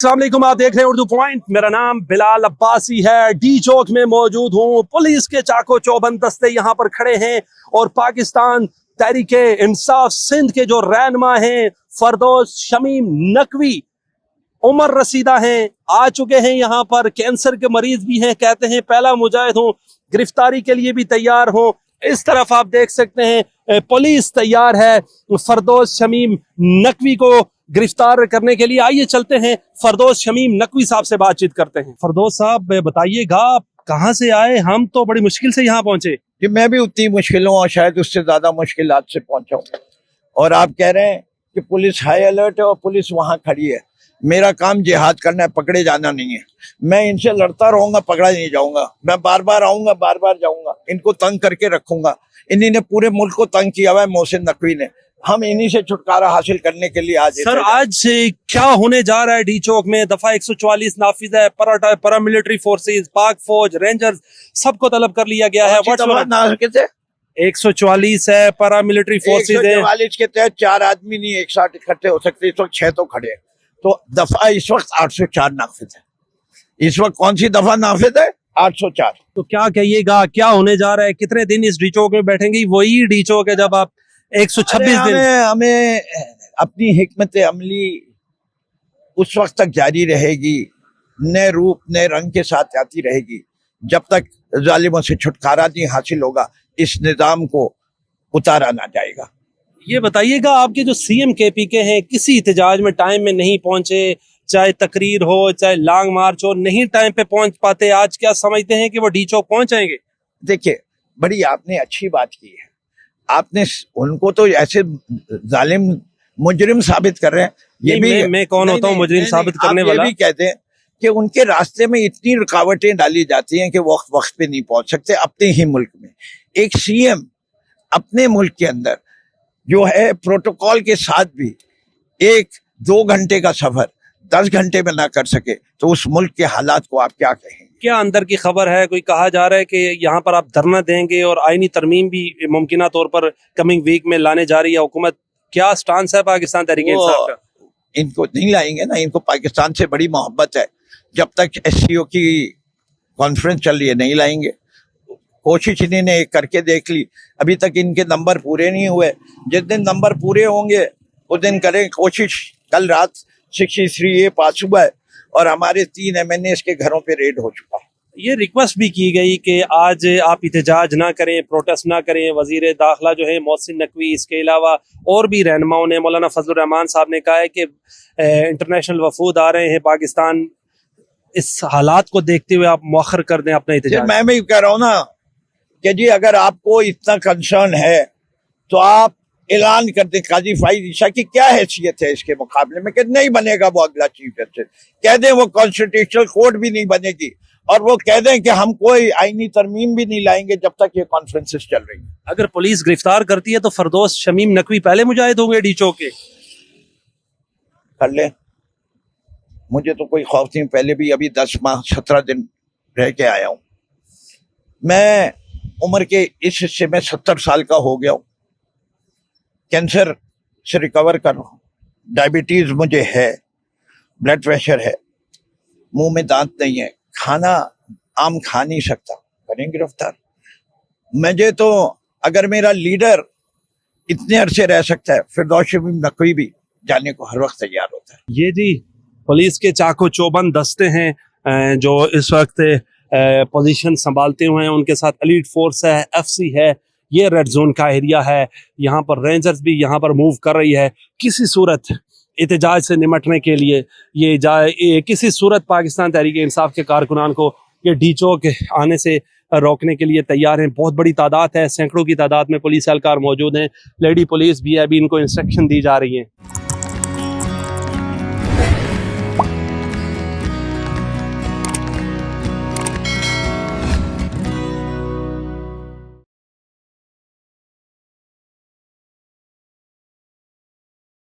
अस्सलाम वालेकुम, आप देख रहे हैं उर्दू पॉइंट। मेरा नाम बिलाल अब्बासी है। डी चौक में मौजूद हूँ। पुलिस के चाको चौबंद दस्ते यहाँ पर खड़े हैं और पाकिस्तान तहरीके इंसाफ सिंध के जो रहनुमा हैं फरदौस शमीम नकवी, उमर रसीदा हैं, आ चुके हैं यहाँ पर। कैंसर के मरीज भी हैं, कहते हैं पहला मुजाहिद हूँ, गिरफ्तारी के लिए भी तैयार हूँ। इस तरफ आप देख सकते हैं पुलिस तैयार है फरदौस शमीम नकवी को गिरफ्तार करने के लिए। आइए चलते हैं फरदौस शमीम नकवी साहब से बातचीत करते हैं। फरदौस साहब बताइएगा, आप कहाँ से आए? हम तो बड़ी मुश्किल से यहाँ पहुंचे। कि मैं भी उतनी मुश्किल हूँ और शायद उससे ज्यादा मुश्किलात से पहुंचा हूँ। और आप कह रहे हैं कि पुलिस हाई अलर्ट है और पुलिस वहां खड़ी है। मेरा काम जिहाद करना है, पकड़े जाना नहीं है। मैं इनसे लड़ता रहूंगा, पकड़ा नहीं जाऊंगा। मैं बार बार आऊंगा, बार बार जाऊंगा, इनको तंग करके रखूंगा। इन्हीं ने पूरे मुल्क को तंग किया हुआ है, मोहसिन नकवी ने। हम इन्हीं से छुटकारा हासिल करने के लिए आज सर आज से क्या होने जा रहा है डी चौक में? दफा 144 नाफिज है। पैरा मिलिट्री फोर्सेस, पाक फौज, रेंजर्स सबको तलब कर लिया गया है। 144 है, पैरा मिलिट्री फोर्सेस है। 144 के तहत 4 आदमी नहीं एक साथ इकट्ठे हो सकते। इस वक्त 6 तो खड़े हैं। तो दफा इस वक्त 804 नाफिज है। इस वक्त कौन सी दफा नाफिज है? 804। तो क्या कहिएगा, क्या होने जा रहा है? कितने दिन इस डी चौक में बैठेंगे? वही डी चौक है जब आप 126 दिन। हमें अपनी हिकमत अमली उस वक्त तक जारी रहेगी, नए रूप नए रंग के साथ आती रहेगी, जब तक जालिमों से छुटकारा नहीं हासिल होगा, इस निजाम को उतारा ना जाएगा। ये बताइएगा, आपके जो सीएम केपीके हैं किसी एहतजाज में टाइम में नहीं पहुंचे, चाहे तकरीर हो चाहे लॉन्ग मार्च हो, नहीं टाइम पे पहुंच पाते। आज क्या समझते हैं कि वो डी चौक पहुंच जाएंगे? देखिए, बड़ी आपने अच्छी बात की है। आपने उनको तो ऐसे जालिम मुजरिम साबित कर रहे हैं। ये भी मैं कौन होता हूँ मुजरिम साबित करने वाला? ये भी कहते हैं कि उनके रास्ते में इतनी रुकावटें डाली जाती हैं कि वो वक्त पे नहीं पहुंच सकते अपने ही मुल्क में। एक सीएम अपने मुल्क के अंदर जो है प्रोटोकॉल के साथ भी 1-2 घंटे का सफर 10 घंटे में ना कर सके, तो उस मुल्क के हालात को आप क्या कहेंगे? क्या अंदर की खबर है? कोई कहा जा रहा है कि यहाँ पर आप धरना देंगे और आईनी तरमीम भी मुमकिना तौर पर कमिंग वीक में लाने जा रही है हुकूमत। क्या स्टांस है पाकिस्तान तहरीक इंसाफ का? इनको नहीं लाएंगे ना, इनको पाकिस्तान से बड़ी मोहब्बत है। जब तक एससीओ की कॉन्फ्रेंस चल रही है नहीं लाएंगे। कोशिश इन्हीं ने करके देख ली, अभी तक इनके नंबर पूरे नहीं हुए। जिस दिन नंबर पूरे होंगे उस दिन करें कोशिश। कल रात 63A पास हुआ है और हमारे 3 MNAs के घरों पे रेड हो चुका है। ये रिक्वेस्ट भी की गई कि आज आप एहतजाज ना करें, प्रोटेस्ट ना करें। वजीर दाखिला जो है मोहसिन नकवी, इसके अलावा और भी रहनुमाओं ने, मौलाना फजलुर रहमान साहब ने कहा है कि इंटरनेशनल वफूद आ रहे हैं पाकिस्तान, इस हालात को देखते हुए आप मौखर कर दें अपना एहतजाज। मैं भी कह रहा हूँ ना कि जी अगर आपको इतना कंसर्न है तो आप ऐलान कर दें। काजी फाइज ईसा की क्या हैसियत है इसके मुकाबले में कि नहीं बनेगा वो अगला चीफ जस्टिस? कह दें वो कॉन्स्टिट्यूशनल कोर्ट भी नहीं बनेगी और वो कह दें कि हम कोई आईनी तरमीम भी नहीं लाएंगे जब तक ये कॉन्फ्रेंसेस चल रही है। अगर पुलिस गिरफ्तार करती है तो फरदौस शमीम नकवी पहले मुजाहिद होंगे डी चौक के? कर ले, मुझे तो कोई खौफ नहीं। पहले भी अभी 10 माह 17 दिन रह के आया हूँ। मैं उम्र के इस हिस्से में 70 साल का हो गया हूँ। कैंसर से रिकवर कर रहा हूँ। डायबिटीज मुझे है, ब्लड प्रेशर है, मुंह में दांत नहीं है, खाना आम खा नहीं सकता। करें गिरफ्तार मुझे तो। अगर मेरा लीडर इतने अरसे रह सकता है, फरदौस शमीम नकवी भी जाने को हर वक्त तैयार होता है। ये जी पुलिस के चाको चौबंद दस्ते हैं जो इस वक्त पोजीशन संभालते हुए हैं। उनके साथ एलीट फोर्स है, FC है। ये रेड जोन का एरिया है। यहाँ पर रेंजर्स भी यहाँ पर मूव कर रही है। किसी सूरत एहतजाज से निमटने के लिए ये किसी सूरत पाकिस्तान तहरीक इंसाफ के कारकुनान को ये डी चौक आने से रोकने के लिए तैयार हैं। बहुत बड़ी तादाद है, सैकड़ों की तादाद में पुलिस एहलकार मौजूद हैं। लेडी पुलिस भी है, अभी इनको इंस्ट्रक्शन दी जा रही है।